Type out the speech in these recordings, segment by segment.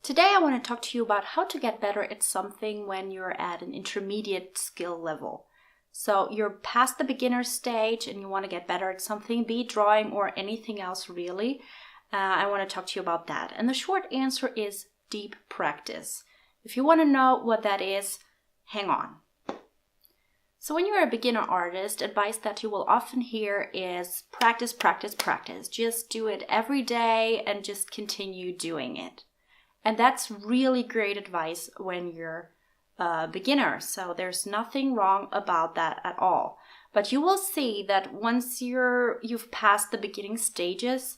Today I want to talk to you about how to get better at something when you're at an intermediate skill level. So you're past the beginner stage and you want to get better at something, be it drawing or anything else really. I want to talk to you about that. And the short answer is deep practice. If you want to know what that is, hang on. So when you're a beginner artist, advice that you will often hear is practice, practice, practice. Just do it every day and just continue doing it. And that's really great advice when you're a beginner. So there's nothing wrong about that at all. But you will see that once you've passed the beginning stages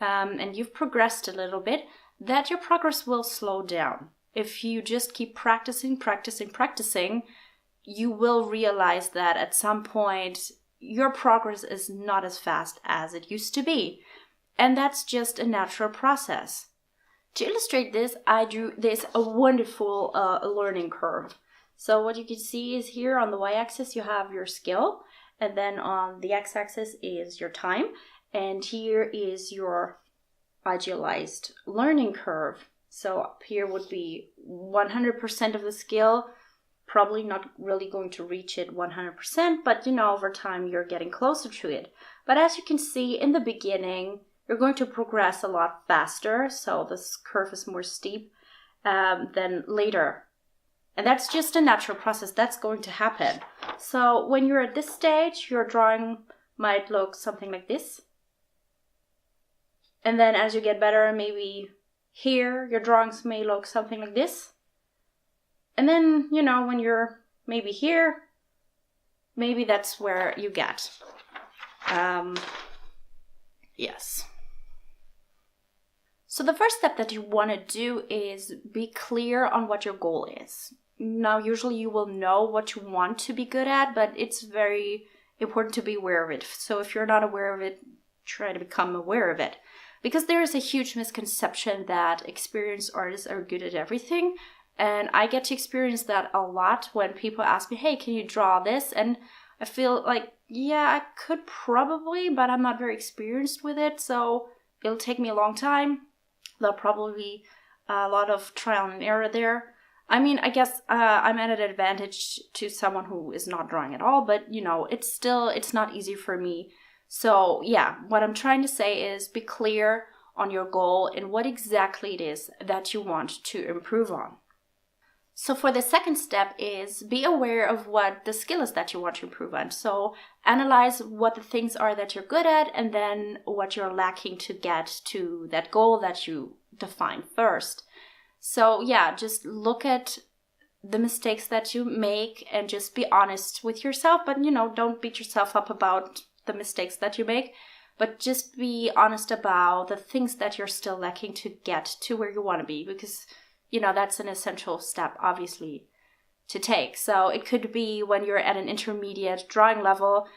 and you've progressed a little bit, that your progress will slow down. If you just keep practicing, you will realize that at some point your progress is not as fast as it used to be. And that's just a natural process. To illustrate this, I drew a wonderful learning curve. So what you can see is here on the y-axis you have your skill, and then on the x-axis is your time, and here is your idealized learning curve. So up here would be 100% of the skill, probably not really going to reach it 100%, but over time you're getting closer to it. But as you can see in the beginning, you're going to progress a lot faster, so this curve is more steep than later. And that's just a natural process. That's going to happen. So when you're at this stage, your drawing might look something like this. And then as you get better, maybe here, your drawings may look something like this. And then, when you're maybe here, maybe that's where you get. Yes. So the first step that you want to do is be clear on what your goal is. Now, usually you will know what you want to be good at, but it's very important to be aware of it. So if you're not aware of it, try to become aware of it. Because there is a huge misconception that experienced artists are good at everything. And I get to experience that a lot when people ask me, hey, can you draw this? And I feel like, yeah, I could probably, but I'm not very experienced with it. So it'll take me a long time. There'll probably be a lot of trial and error there. I mean, I guess I'm at an advantage to someone who is not drawing at all, but it's not easy for me. So yeah, what I'm trying to say is be clear on your goal and what exactly it is that you want to improve on. So for the second step is be aware of what the skill is that you want to improve on. So analyze what the things are that you're good at and then what you're lacking to get to that goal that you define first. So yeah, just look at the mistakes that you make and just be honest with yourself. But don't beat yourself up about the mistakes that you make, but just be honest about the things that you're still lacking to get to where you want to be, because that's an essential step, obviously, to take. So it could be when you're at an intermediate drawing level,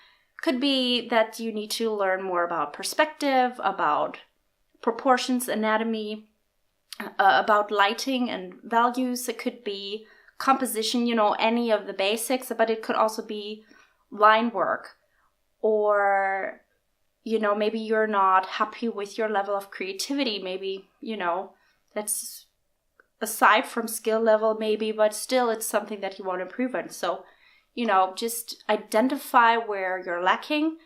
could be that you need to learn more about perspective, about proportions, anatomy, about lighting and values. It could be composition, any of the basics, but it could also be line work. Or, maybe you're not happy with your level of creativity. Maybe, that's aside from skill level maybe, but still it's something that you want to improve on. So, just identify where you're lacking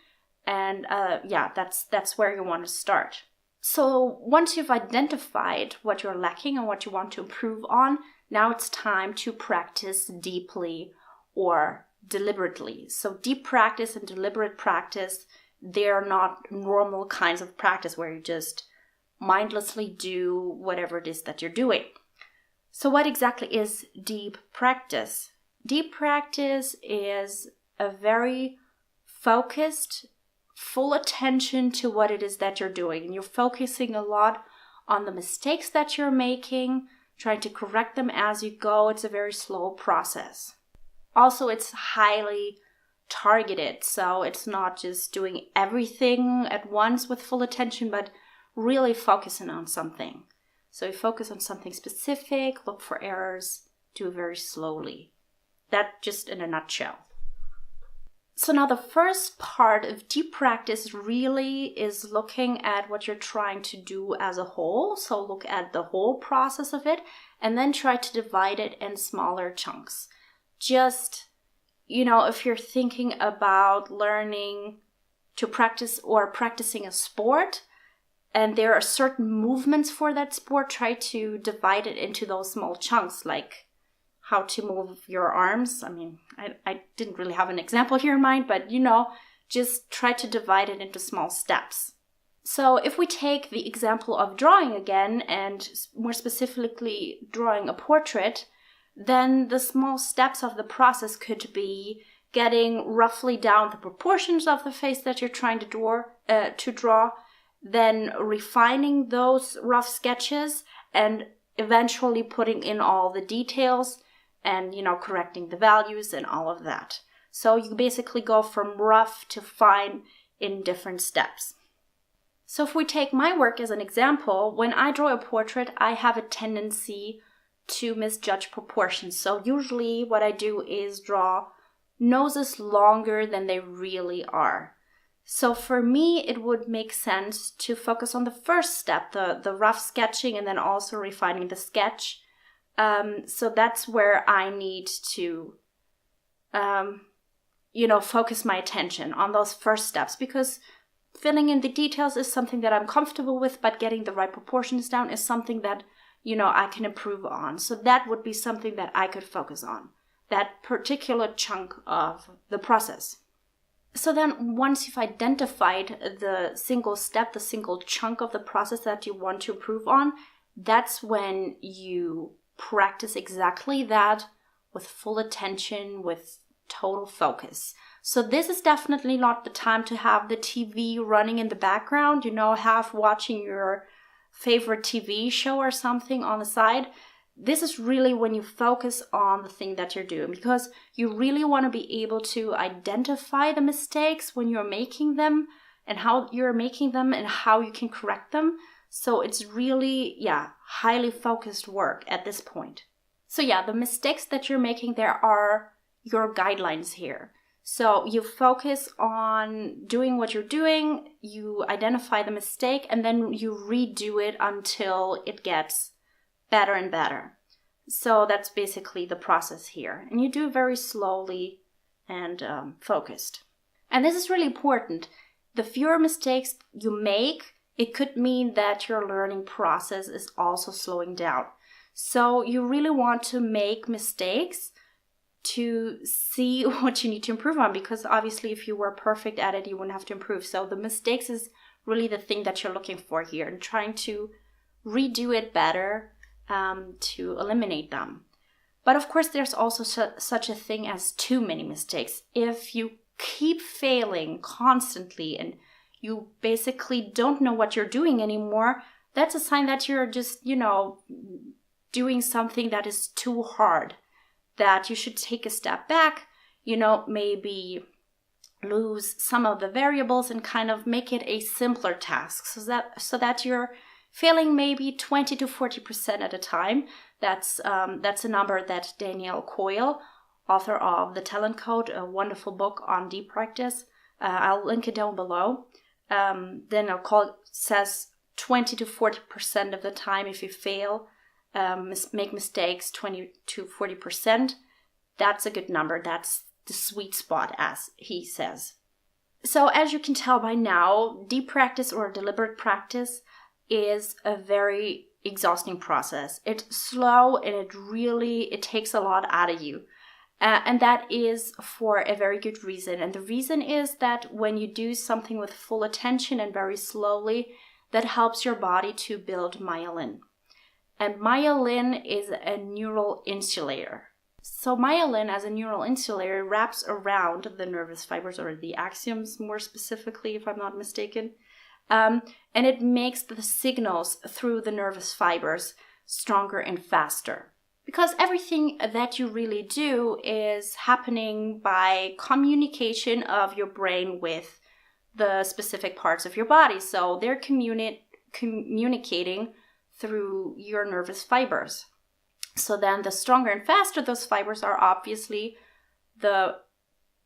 and that's where you want to start. So once you've identified what you're lacking and what you want to improve on, now it's time to practice deeply or deliberately. So deep practice and deliberate practice, they're not normal kinds of practice where you just mindlessly do whatever it is that you're doing. So what exactly is deep practice? Deep practice is a very focused, full attention to what it is that you're doing. And you're focusing a lot on the mistakes that you're making, trying to correct them as you go. It's a very slow process. Also, it's highly targeted. So it's not just doing everything at once with full attention, but really focusing on something. So you focus on something specific, look for errors, do it very slowly. That just in a nutshell. So now the first part of deep practice really is looking at what you're trying to do as a whole. So look at the whole process of it and then try to divide it in smaller chunks. Just, if you're thinking about learning to practice or practicing a sport and there are certain movements for that sport, try to divide it into those small chunks, like how to move your arms. I mean, I didn't really have an example here in mind, but just try to divide it into small steps. So if we take the example of drawing again, and more specifically drawing a portrait, then the small steps of the process could be getting roughly down the proportions of the face that you're trying to draw, then refining those rough sketches, and eventually putting in all the details and, correcting the values and all of that. So you basically go from rough to fine in different steps. So if we take my work as an example, when I draw a portrait, I have a tendency to misjudge proportions. So usually what I do is draw noses longer than they really are. So for me, it would make sense to focus on the first step, the rough sketching, and then also refining the sketch. So that's where I need to, focus my attention on those first steps, because filling in the details is something that I'm comfortable with, but getting the right proportions down is something that, I can improve on. So that would be something that I could focus on, that particular chunk of the process. So then once you've identified the single step, the single chunk of the process that you want to improve on, that's when you practice exactly that with full attention, with total focus. So this is definitely not the time to have the TV running in the background, half watching your favorite TV show or something on the side. This is really when you focus on the thing that you're doing, because you really want to be able to identify the mistakes when you're making them and how you're making them and how you can correct them. So it's really, highly focused work at this point. So the mistakes that you're making, there are your guidelines here. So you focus on doing what you're doing, you identify the mistake, and then you redo it until it gets better and better. So that's basically the process here. And you do it very slowly and focused. And this is really important. The fewer mistakes you make, it could mean that your learning process is also slowing down. So you really want to make mistakes to see what you need to improve on, because obviously if you were perfect at it, you wouldn't have to improve. So the mistakes is really the thing that you're looking for here, and trying to redo it better to eliminate them. But of course, there's also such a thing as too many mistakes. If you keep failing constantly and you basically don't know what you're doing anymore, that's a sign that you're just, doing something that is too hard, that you should take a step back, maybe lose some of the variables and kind of make it a simpler task so that you're failing maybe 20 to 40% at a time. That's a number that Daniel Coyle, author of The Talent Code, a wonderful book on deep practice, I'll link it down below. Daniel Coyle says 20 to 40% of the time, if you fail, make mistakes 20 to 40%, that's a good number. That's the sweet spot, as he says. So as you can tell by now, deep practice or deliberate practice is a very exhausting process. It's slow and it takes a lot out of you. And that is for a very good reason. And the reason is that when you do something with full attention and very slowly, that helps your body to build myelin. And myelin is a neural insulator. So myelin, as a neural insulator, wraps around the nervous fibers, or the axons more specifically, if I'm not mistaken. And it makes the signals through the nervous fibers stronger and faster. Because everything that you really do is happening by communication of your brain with the specific parts of your body. So they're communicating through your nervous fibers. So then the stronger and faster those fibers are, obviously, the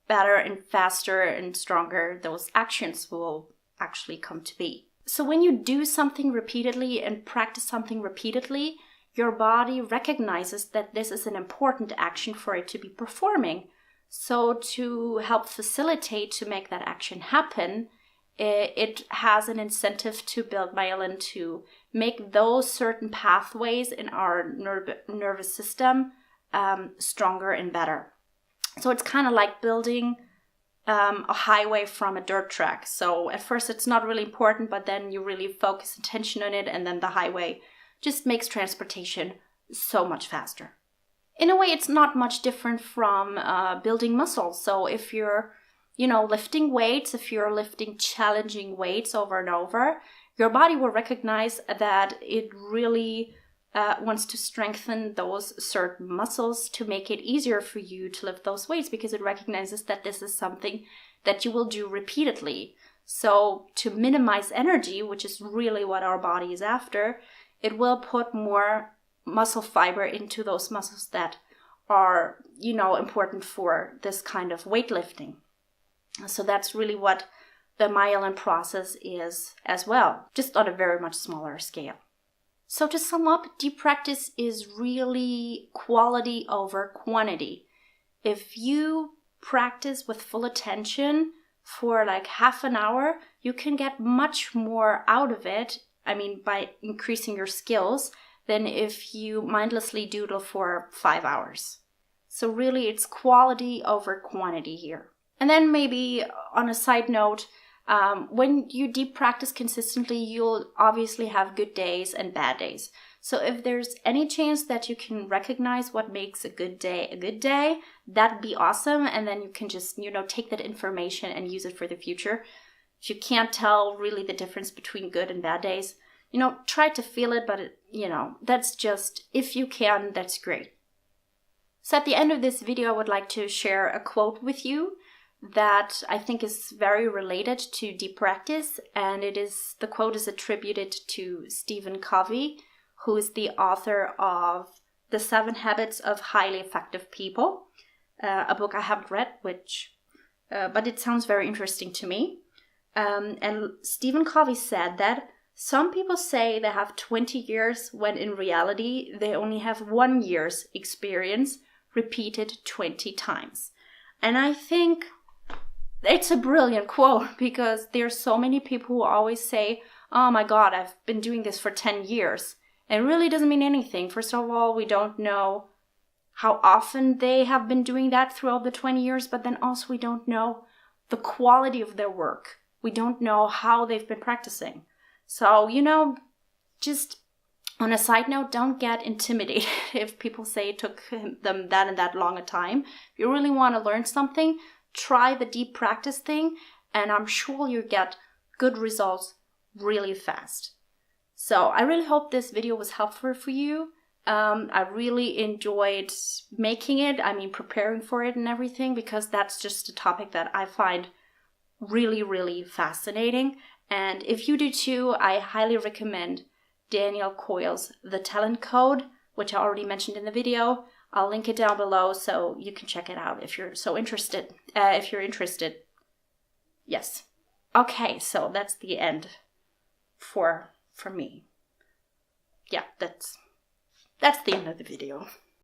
better and faster and stronger those actions will actually come to be. So when you do something repeatedly and practice something repeatedly, your body recognizes that this is an important action for it to be performing. So to help facilitate to make that action happen, it has an incentive to build myelin to make those certain pathways in our nervous system stronger and better. So it's kind of like building a highway from a dirt track. So at first it's not really important, but then you really focus attention on it, and then the highway just makes transportation so much faster. In a way, it's not much different from building muscles. So if you're, lifting weights, if you're lifting challenging weights over and over, your body will recognize that it really wants to strengthen those certain muscles to make it easier for you to lift those weights, because it recognizes that this is something that you will do repeatedly. So to minimize energy, which is really what our body is after, it will put more muscle fiber into those muscles that are, important for this kind of weightlifting. So that's really what the myelin process is as well, just on a very much smaller scale. So to sum up, deep practice is really quality over quantity. If you practice with full attention for like half an hour, you can get much more out of it, by increasing your skills, than if you mindlessly doodle for 5 hours. So really it's quality over quantity here. And then maybe on a side note, when you deep practice consistently, you'll obviously have good days and bad days. So if there's any chance that you can recognize what makes a good day, that'd be awesome. And then you can just, take that information and use it for the future. If you can't tell really the difference between good and bad days, try to feel it, but that's just, if you can, that's great. So at the end of this video, I would like to share a quote with you that I think is very related to deep practice, and the quote is attributed to Stephen Covey, who is the author of The 7 Habits of Highly Effective People, a book I haven't read, but it sounds very interesting to me. And Stephen Covey said that some people say they have 20 years when in reality they only have 1 year's experience repeated 20 times. And I think it's a brilliant quote, because there's so many people who always say, oh my God, I've been doing this for 10 years. And it really doesn't mean anything. First of all, we don't know how often they have been doing that throughout the 20 years, but then also we don't know the quality of their work. We don't know how they've been practicing. So, just on a side note, don't get intimidated if people say it took them that and that long a time. If you really want to learn something, try the deep practice thing, and I'm sure you get good results really fast. So I really hope this video was helpful for you. I really enjoyed making it, preparing for it and everything, because that's just a topic that I find really, really fascinating. And if you do too, I highly recommend Daniel Coyle's The Talent Code, which I already mentioned in the video. I'll link it down below so you can check it out if you're interested. Yes. Okay, so that's the end for me. Yeah, that's the end of the video.